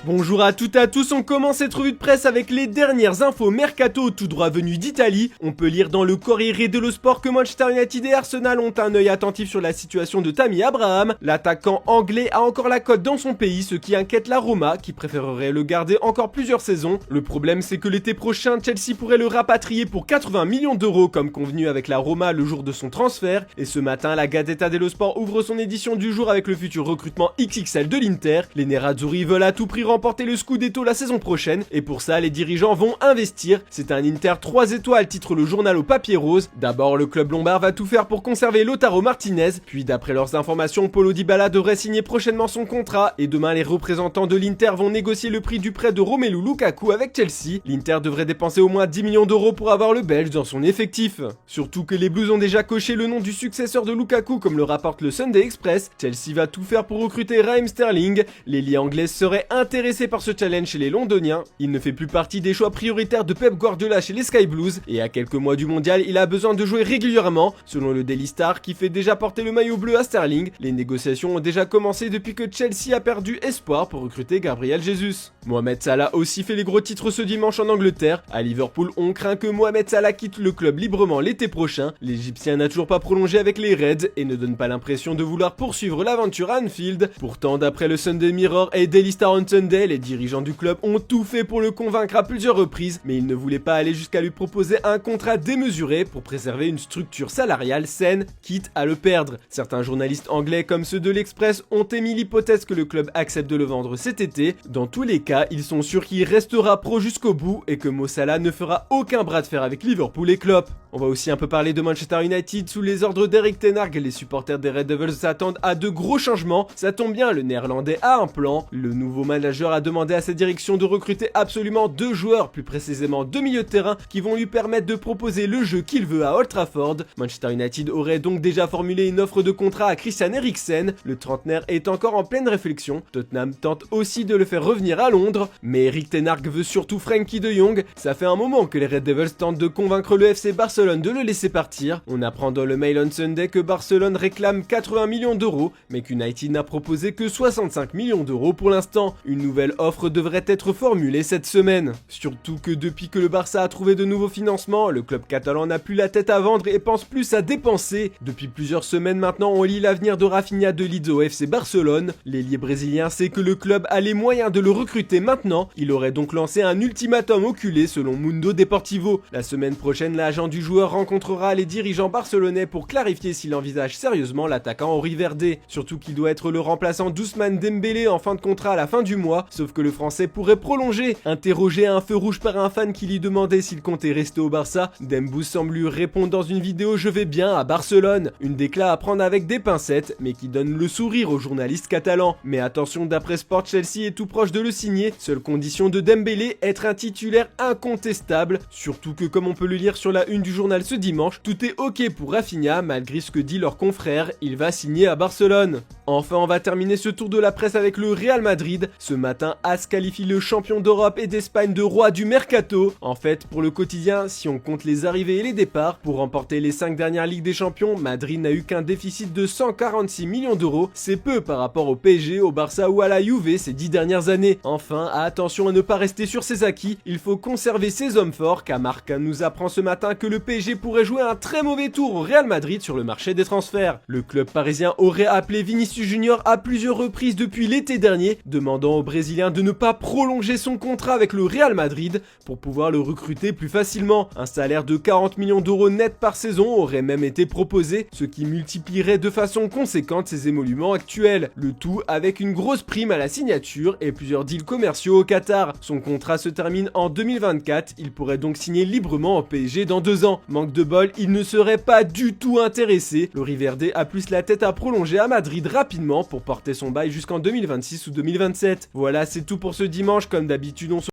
Bonjour à toutes et à tous, on commence cette revue de presse avec les dernières infos mercato tout droit venues d'Italie. On peut lire dans le Corriere dello Sport que Manchester United et Arsenal ont un œil attentif sur la situation de Tammy Abraham. L'attaquant anglais a encore la cote dans son pays, ce qui inquiète la Roma qui préférerait le garder encore plusieurs saisons. Le problème c'est que l'été prochain, Chelsea pourrait le rapatrier pour 80 millions d'euros comme convenu avec la Roma le jour de son transfert. Et ce matin, la Gazzetta dello Sport ouvre son édition du jour avec le futur recrutement XXL de l'Inter. Les Nerazzurri veulent à tout prix remporter le Scudetto la saison prochaine et pour ça les dirigeants vont investir. C'est un Inter 3 étoiles, titre le journal au papier rose. D'abord le club lombard va tout faire pour conserver Lautaro Martinez, puis d'après leurs informations Paulo Dybala devrait signer prochainement son contrat et demain les représentants de l'Inter vont négocier le prix du prêt de Romelu Lukaku avec Chelsea. L'Inter devrait dépenser au moins 10 millions d'euros pour avoir le Belge dans son effectif. Surtout que les Blues ont déjà coché le nom du successeur de Lukaku comme le rapporte le Sunday Express. Chelsea va tout faire pour recruter Raheem Sterling. L'ailier anglaise serait intéressé par ce challenge chez les Londoniens. Il ne fait plus partie des choix prioritaires de Pep Guardiola chez les Sky Blues et à quelques mois du mondial, il a besoin de jouer régulièrement. Selon le Daily Star qui fait déjà porter le maillot bleu à Sterling, les négociations ont déjà commencé depuis que Chelsea a perdu espoir pour recruter Gabriel Jesus. Mohamed Salah aussi fait les gros titres ce dimanche en Angleterre. À Liverpool, on craint que Mohamed Salah quitte le club librement l'été prochain. L'Égyptien n'a toujours pas prolongé avec les Reds et ne donne pas l'impression de vouloir poursuivre l'aventure à Anfield. Pourtant, d'après le Sunday Mirror et Daily Star on Sunday, les dirigeants du club ont tout fait pour le convaincre à plusieurs reprises, mais ils ne voulaient pas aller jusqu'à lui proposer un contrat démesuré pour préserver une structure salariale saine, quitte à le perdre. Certains journalistes anglais comme ceux de l'Express ont émis l'hypothèse que le club accepte de le vendre cet été. Dans tous les cas, ils sont sûrs qu'il restera pro jusqu'au bout et que Mo Salah ne fera aucun bras de fer avec Liverpool et Klopp. On va aussi un peu parler de Manchester United. Sous les ordres d'Erik ten Hag, les supporters des Red Devils s'attendent à de gros changements. Ça tombe bien, le néerlandais a un plan. Le nouveau manager a demandé à sa direction de recruter absolument 2 joueurs, plus précisément 2 milieux de terrain, qui vont lui permettre de proposer le jeu qu'il veut à Old Trafford. Manchester United aurait donc déjà formulé une offre de contrat à Christian Eriksen. Le trentenaire est encore en pleine réflexion. Tottenham tente aussi de le faire revenir à Londres, mais Erik ten Hag veut surtout Frenkie de Jong. Ça fait un moment que les Red Devils tentent de convaincre le FC Barcelone de le laisser partir. On apprend dans le Mail on Sunday que Barcelone réclame 80 millions d'euros, mais qu'United n'a proposé que 65 millions d'euros pour l'instant. Une nouvelle offre devrait être formulée cette semaine. Surtout que depuis que le Barça a trouvé de nouveaux financements, le club catalan n'a plus la tête à vendre et pense plus à dépenser. Depuis plusieurs semaines maintenant, on lit l'avenir de Rafinha de Leeds au FC Barcelone. L'ailier brésilien sait que le club a les moyens de le recruter maintenant. Il aurait donc lancé un ultimatum oculé selon Mundo Deportivo. La semaine prochaine, l'agent du joueur rencontrera les dirigeants barcelonais pour clarifier s'il envisage sérieusement l'attaquant Henry Verde. Surtout qu'il doit être le remplaçant d'Ousmane Dembélé en fin de contrat à la fin du mois, sauf que le français pourrait prolonger. Interrogé à un feu rouge par un fan qui lui demandait s'il comptait rester au Barça, Dembou semble lui répondre dans une vidéo « Je vais bien à Barcelone », une décla à prendre avec des pincettes, mais qui donne le sourire aux journalistes catalans. Mais attention, d'après Sport, Chelsea est tout proche de le signer, seule condition de Dembélé, être un titulaire incontestable, surtout que comme on peut le lire sur la une du journal ce dimanche, tout est ok pour Rafinha, malgré ce que dit leur confrère, il va signer à Barcelone. Enfin, on va terminer ce tour de la presse avec le Real Madrid. Ce matin, AS qualifie le champion d'Europe et d'Espagne de roi du mercato. En fait, pour le quotidien, si on compte les arrivées et les départs, pour remporter les 5 dernières Ligues des Champions, Madrid n'a eu qu'un déficit de 146 millions d'euros. C'est peu par rapport au PSG, au Barça ou à la Juve ces 10 dernières années. Enfin, attention à ne pas rester sur ses acquis, il faut conserver ses hommes forts, car Marca nous apprend ce matin que le PSG pourrait jouer un très mauvais tour au Real Madrid sur le marché des transferts. Le club parisien aurait appelé Vinicius Junior à plusieurs reprises depuis l'été dernier, demandant au Brésilien de ne pas prolonger son contrat avec le Real Madrid pour pouvoir le recruter plus facilement. Un salaire de 40 millions d'euros net par saison aurait même été proposé, ce qui multiplierait de façon conséquente ses émoluments actuels. Le tout avec une grosse prime à la signature et plusieurs deals commerciaux au Qatar. Son contrat se termine en 2024, il pourrait donc signer librement au PSG dans 2 ans. Manque de bol, il ne serait pas du tout intéressé. Le Riverde a plus la tête à prolonger à Madrid rapidement pour porter son bail jusqu'en 2026 ou 2027. Voilà, c'est tout pour ce dimanche. Comme d'habitude, on se